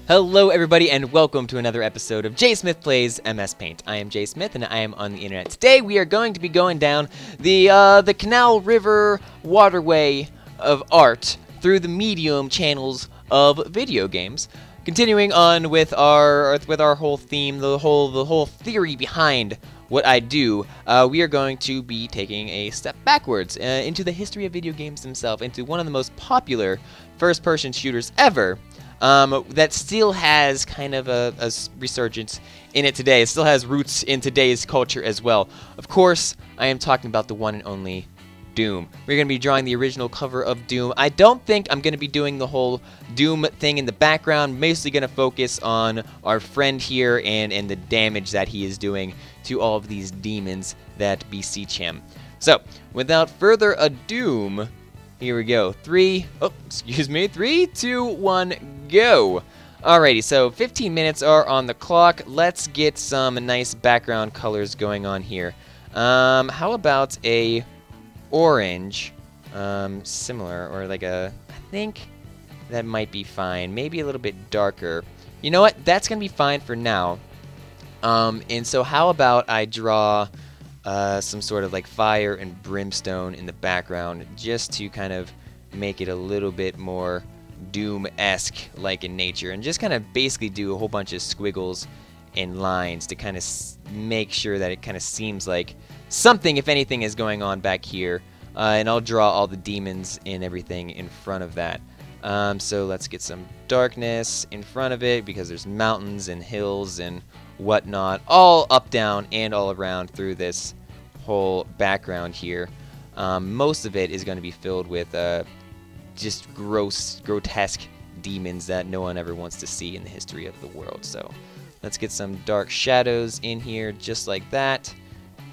Hello everybody and welcome to another episode of Jay Smith Plays MS Paint. I am Jay Smith and I am on the internet. Today we are going to be going down the Canal River waterway of art through the medium channels of video games. Continuing on with our whole theme, the whole theory behind what I do, we are going to be taking a step backwards into the history of video games themselves, into one of the most popular first-person shooters ever. That still has kind of a resurgence in it today. It still has roots in today's culture as well. Of course, I am talking about the one and only Doom. We're going to be drawing the original cover of Doom. I don't think I'm going to be doing the whole Doom thing in the background. I'm mostly going to focus on our friend here and the damage that he is doing to all of these demons that beseech him. So, without further ado, here we go. 3, 2, 1, go! Alrighty, so 15 minutes are on the clock. Let's get some nice background colors going on here. How about a orange, similar, or like I think that might be fine. Maybe a little bit darker. You know what? That's gonna be fine for now. And so how about I draw some sort of like fire and brimstone in the background, just to kind of make it a little bit more Doom-esque like in nature, and just kind of basically do a whole bunch of squiggles and lines to kind of make sure that it kind of seems like something, if anything, is going on back here. And I'll draw all the demons and everything in front of that. So let's get some darkness in front of it, because there's mountains and hills and whatnot, all up, down, and all around through this whole background here. Most of it is going to be filled with just gross, grotesque demons that no one ever wants to see in the history of the world. So let's get some dark shadows in here, just like that,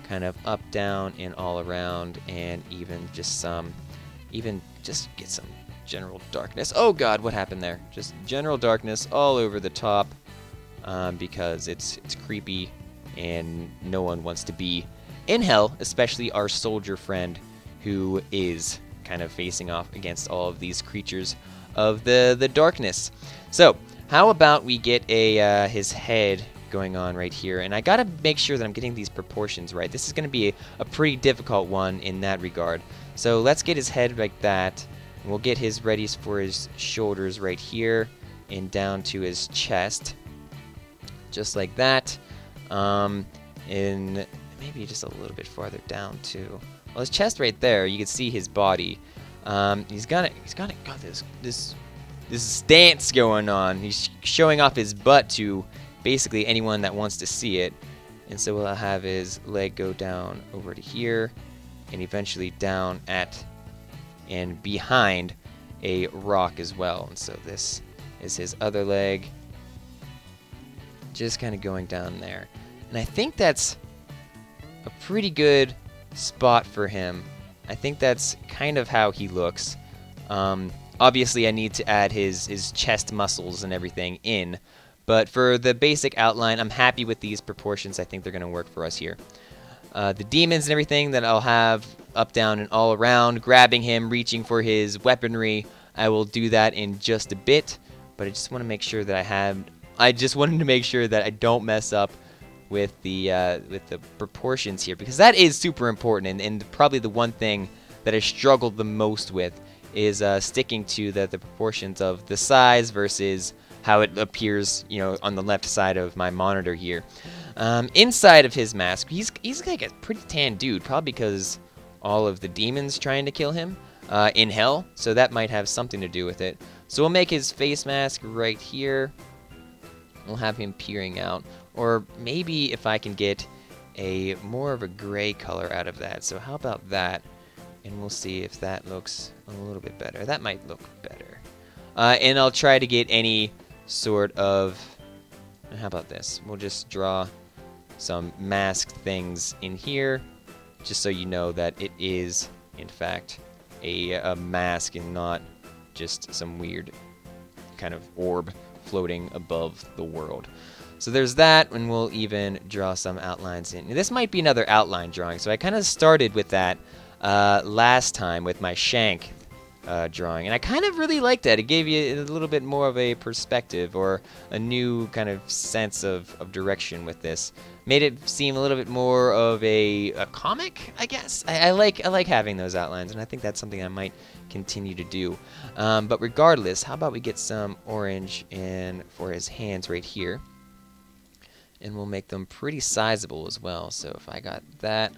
kind of up, down, and all around, and even just get some general darkness. Oh God, what happened there? Just general darkness all over the top, because it's creepy and no one wants to be in hell, especially our soldier friend who is kind of facing off against all of these creatures of the darkness. So how about we get his head going on right here, and I gotta make sure that I'm getting these proportions right. This is gonna be a pretty difficult one in that regard. So let's get his head like that, and we'll get his readies for his shoulders right here and down to his chest, just like that. And maybe just a little bit farther down too. Well, his chest right there, you can see his body. He's got this stance going on. He's showing off his butt to basically anyone that wants to see it. And so we'll have his leg go down over to here, and eventually down at and behind a rock as well. And so this is his other leg, just kind of going down there. And I think that's a pretty good spot for him. I think that's kind of how he looks. Obviously I need to add his chest muscles and everything in, but for the basic outline, I'm happy with these proportions. I think they're going to work for us here. The demons and everything that I'll have up, down, and all around, grabbing him, reaching for his weaponry, I will do that in just a bit, but I just want to make sure that I just wanted to make sure that I don't mess up with the proportions here, because that is super important, and probably the one thing that I struggled the most with is sticking to the proportions of the size versus how it appears, you know, on the left side of my monitor here. Inside of his mask, he's like a pretty tan dude, probably because all of the demons trying to kill him in hell, so that might have something to do with it. So we'll make his face mask right here. We'll have him peering out. Or maybe if I can get more of a gray color out of that. So how about that? And we'll see if that looks a little bit better. That might look better. And I'll try to get any sort of... How about this? We'll just draw some masked things in here, just so you know that it is, in fact, a mask and not just some weird kind of orb floating above the world. So there's that, and we'll even draw some outlines in. This might be another outline drawing, so I kind of started with that last time with my shank drawing, and I kind of really liked that. It gave you a little bit more of a perspective or a new kind of sense of direction with this. Made it seem a little bit more of a comic, I guess. I like having those outlines, and I think that's something I might continue to do. But regardless, how about we get some orange in for his hands right here, and we'll make them pretty sizable as well. So if I got that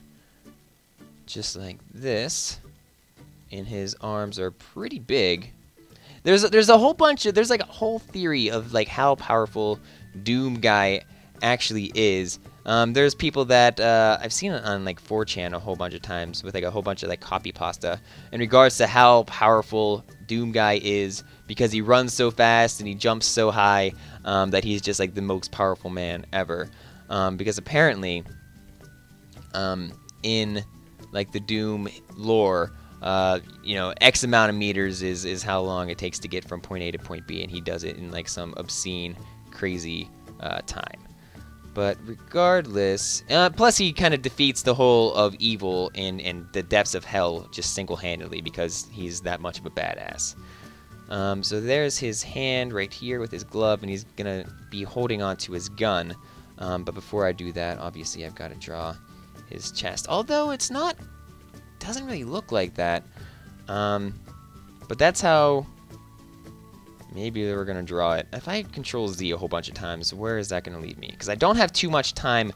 just like this, and his arms are pretty big. There's a whole bunch of, there's like a whole theory of like how powerful Doom Guy actually is. There's people that I've seen it on like 4chan a whole bunch of times with like a whole bunch of like copy pasta in regards to how powerful Doom Guy is, because he runs so fast and he jumps so high that he's just like the most powerful man ever. Because apparently in like the Doom lore, you know, X amount of meters is how long it takes to get from point A to point B, and he does it in like some obscene, crazy time. But regardless, plus he kind of defeats the whole of evil in the depths of hell just single-handedly because he's that much of a badass. So there's his hand right here with his glove, and he's gonna be holding on to his gun. But before I do that, obviously I've got to draw his chest. Although it's not, doesn't really look like that. But that's how maybe we're going to draw it. If I Control Z a whole bunch of times, where is that going to lead me? Because I don't have too much time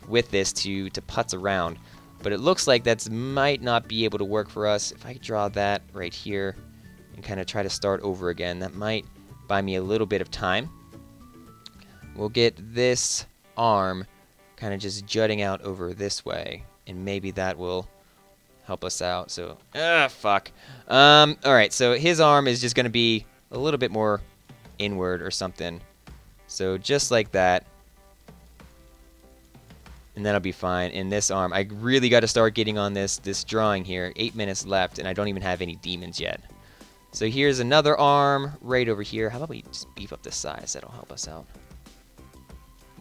with this to putz around. But it looks like that might not be able to work for us. If I draw that right here and kind of try to start over again, that might buy me a little bit of time. We'll get this arm kind of just jutting out over this way, and maybe that will help us out. So, fuck. Alright, so his arm is just going to be a little bit more inward or something. So just like that. And that'll be fine. In this arm, I really got to start getting on this drawing here. 8 minutes left, and I don't even have any demons yet. So here's another arm right over here. How about we just beef up the size? That'll help us out.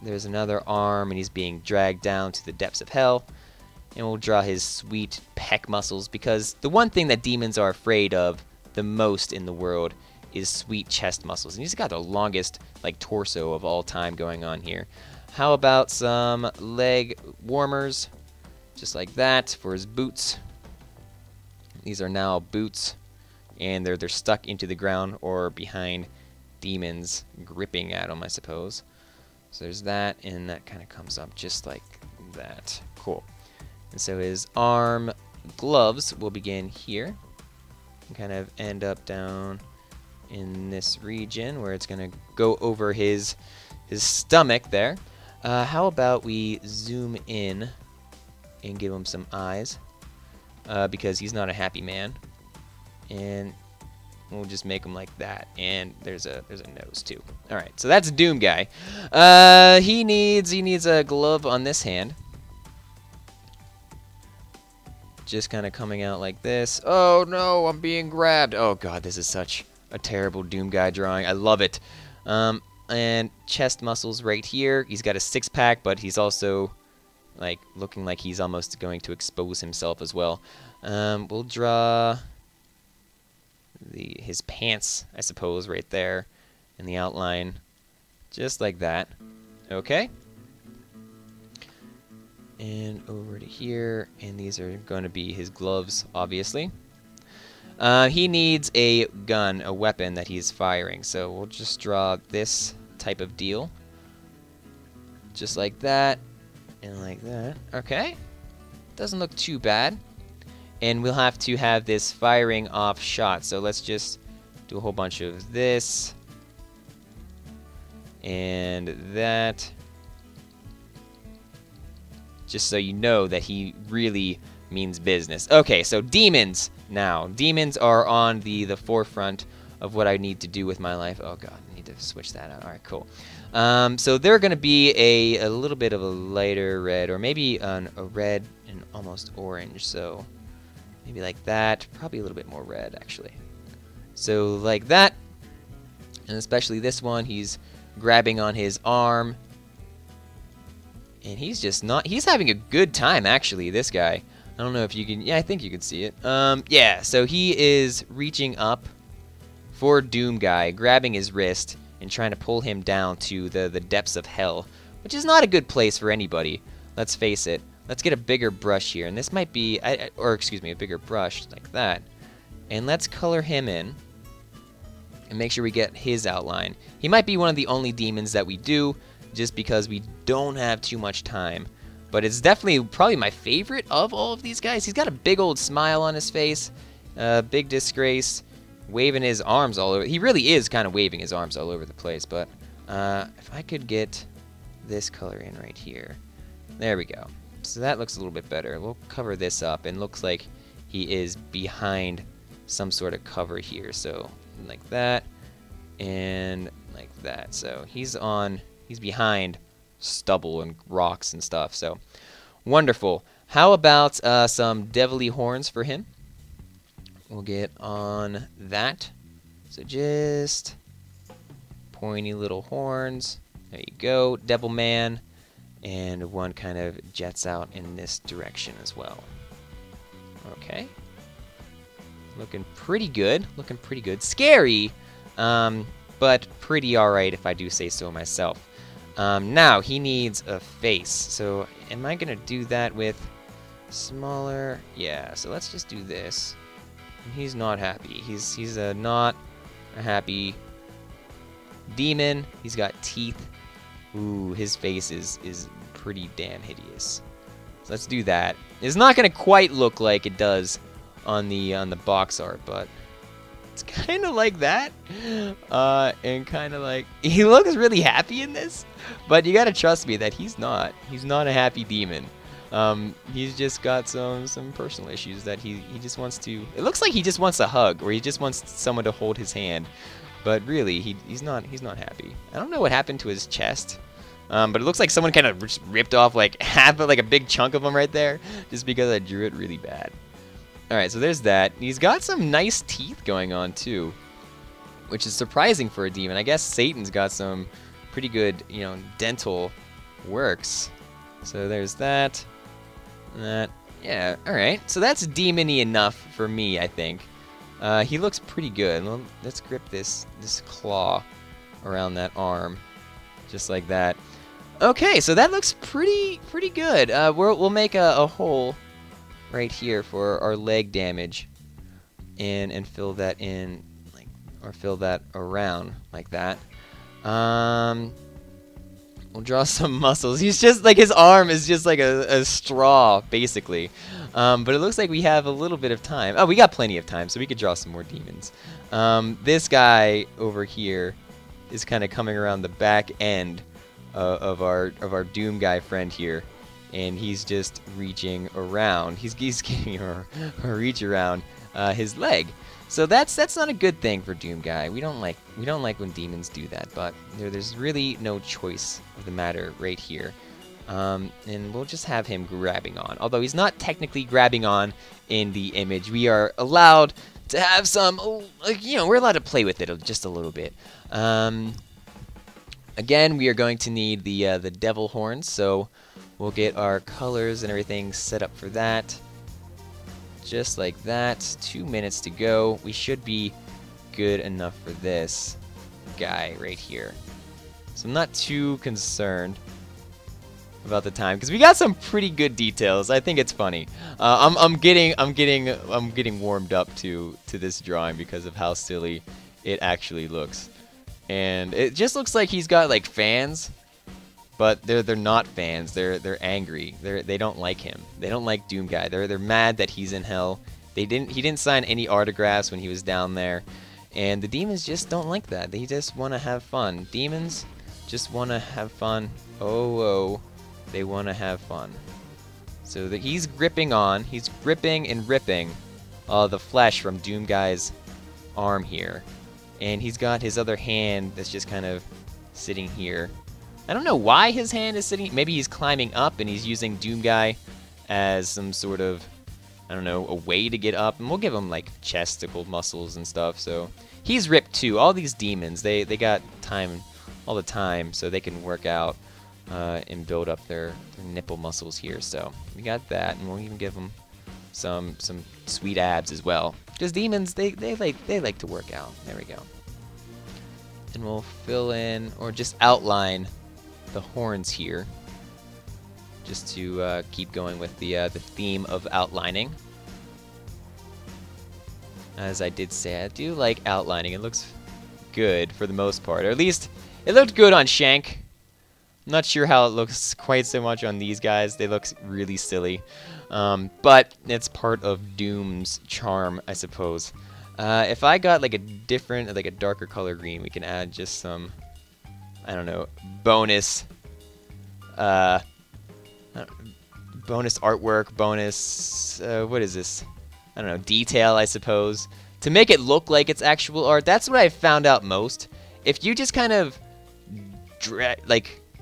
There's another arm, and he's being dragged down to the depths of hell. And we'll draw his sweet pec muscles, because the one thing that demons are afraid of the most in the world is sweet chest muscles. And he's got the longest like torso of all time going on here. How about some leg warmers, just like that, for his boots. These are now boots, and they're stuck into the ground or behind demons gripping at them, I suppose. So there's that, and that kind of comes up just like that. Cool. And so his arm gloves will begin here and kind of end up down in this region where it's going to go over his stomach there. How about we zoom in and give him some eyes, because he's not a happy man. And we'll just make him like that, and there's a nose too. All right, so that's Doom Guy. He needs a glove on this hand. Just kind of coming out like this. Oh no, I'm being grabbed. Oh god, this is such a terrible Doom Guy drawing. I love it. And chest muscles right here. He's got a six-pack, but he's also like looking like he's almost going to expose himself as well. We'll draw his pants, I suppose, right there in the outline, just like that. Okay. And over to here, and these are going to be his gloves, obviously. He needs a gun, a weapon that he's firing, so we'll just draw this type of deal. Just like that, and like that. Okay. Doesn't look too bad. And we'll have to have this firing off shot, so let's just do a whole bunch of this. And that. Just so you know that he really means business. Okay, so demons now. Demons are on the forefront of what I need to do with my life. Oh god, I need to switch that out. Alright, cool. So they're going to be a little bit of a lighter red, or maybe a red and almost orange. So maybe like that. Probably a little bit more red, actually. So like that. And especially this one, he's grabbing on his arm. And he's just not, he's having a good time, actually, this guy. I don't know if you can, yeah, I think you can see it. Yeah, so he is reaching up for Doom Guy, grabbing his wrist and trying to pull him down to the depths of hell, which is not a good place for anybody. Let's face it. Let's get a bigger brush here, and this might be, or excuse me, a bigger brush like that. And let's color him in and make sure we get his outline. He might be one of the only demons that we do, just because we don't have too much time. But it's definitely probably my favorite of all of these guys. He's got a big old smile on his face, big disgrace, waving his arms all over. He really is kind of waving his arms all over the place, but if I could get this color in right here. There we go. So that looks a little bit better. We'll cover this up, and looks like he is behind some sort of cover here. So like that, and like that. So he's behind stubble and rocks and stuff. So wonderful. How about some devilly horns for him? We'll get on that. So just pointy little horns. There you go, Devil Man. And one kind of jets out in this direction as well. Okay. Looking pretty good. Looking pretty good. Scary, but pretty alright if I do say so myself. Now, he needs a face. So, am I going to do that with smaller? Yeah, so let's just do this. He's not happy. He's not a happy demon. He's got teeth. Ooh, his face is pretty damn hideous. So let's do that. It's not going to quite look like it does on the box art, but it's kind of like that. And kind of like, he looks really happy in this, but you got to trust me that he's not a happy demon. He's just got some personal issues that he just wants to, it looks like he just wants a hug, or he just wants someone to hold his hand. But really, he's not happy. I don't know what happened to his chest, but it looks like someone kind of ripped off like half of, like a big chunk of him right there, just because I drew it really bad. All right, so there's that. He's got some nice teeth going on too, which is surprising for a demon. I guess Satan's got some pretty good, you know, dental works. So there's that. That. Yeah. All right. So that's demon-y enough for me, I think. He looks pretty good. Let's grip this claw around that arm, just like that. Okay, so that looks pretty good. We'll make a hole right here for our leg damage, and fill that in, like, or fill that around like that. We'll draw some muscles. He's just like, his arm is just like a straw, basically. But it looks like we have a little bit of time. Oh, we got plenty of time, so we could draw some more demons. This guy over here is kind of coming around the back end of our Doom Guy friend here, and he's just reaching around. He's getting a reach around his leg. So that's not a good thing for Doom Guy. We don't like when demons do that, but there's really no choice of the matter right here. And we'll just have him grabbing on. Although he's not technically grabbing on in the image. We are allowed to have some, you know, we're allowed to play with it just a little bit. Again, we are going to need the devil horns, so we'll get our colors and everything set up for that. Just like that. 2 minutes to go. We should be good enough for this guy right here. So I'm not too concerned about the time, because we got some pretty good details. I think it's funny. I'm getting warmed up to this drawing because of how silly it actually looks, and it just looks like he's got like fans, but they're not fans. They're angry. They don't like him. They don't like Doom Guy. They're mad that he's in hell. He didn't sign any autographs when he was down there, and the demons just don't like that. They just want to have fun. Demons just want to have fun. Oh. They want to have fun. So he's gripping on. He's gripping and ripping the flesh from Doom Guy's arm here. And he's got his other hand that's just kind of sitting here. I don't know why his hand is sitting. Maybe he's climbing up and he's using Doom Guy as some sort of, I don't know, a way to get up. And we'll give him like chesticle muscles and stuff. So he's ripped too. All these demons, they got time all the time, so they can work out and build up their nipple muscles here. So we got that, and we'll even give them some sweet abs as well. Because demons, they like to work out. There we go. And we'll fill in or just outline the horns here, just to keep going with the theme of outlining. As I did say, I do like outlining. It looks good for the most part, or at least it looked good on Shank. I'm not sure how it looks quite so much on these guys. They look really silly, but it's part of Doom's charm, I suppose. If I got like a different, like a darker color green, we can add just some, I don't know, bonus artwork, bonus, what is this? I don't know, detail, I suppose, to make it look like it's actual art. That's what I found out most. If you just kind of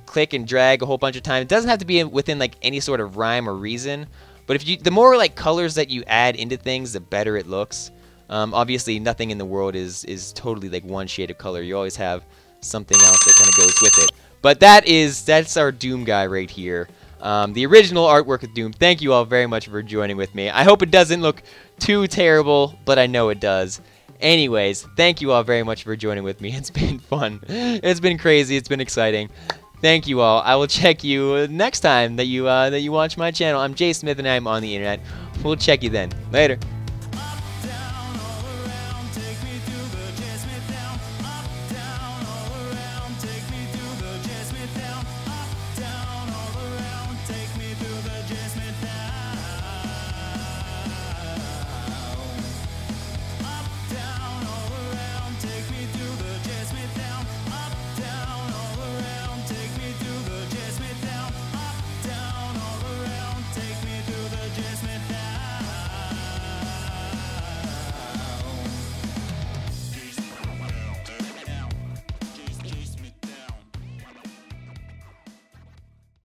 click and drag a whole bunch of times, it doesn't have to be within like any sort of rhyme or reason, but the more like colors that you add into things, the better it looks. Obviously, nothing in the world is totally like one shade of color. You always have something else that kind of goes with it. But that's our Doom guy right here. The original artwork of Doom. Thank you all very much for joining with me. I hope it doesn't look too terrible, but I know it does. Anyways, thank you all very much for joining with me. It's been fun. It's been crazy. It's been exciting. Thank you all. I will check you next time that you watch my channel. I'm Jay Smith and I'm on the internet. We'll check you then. Later.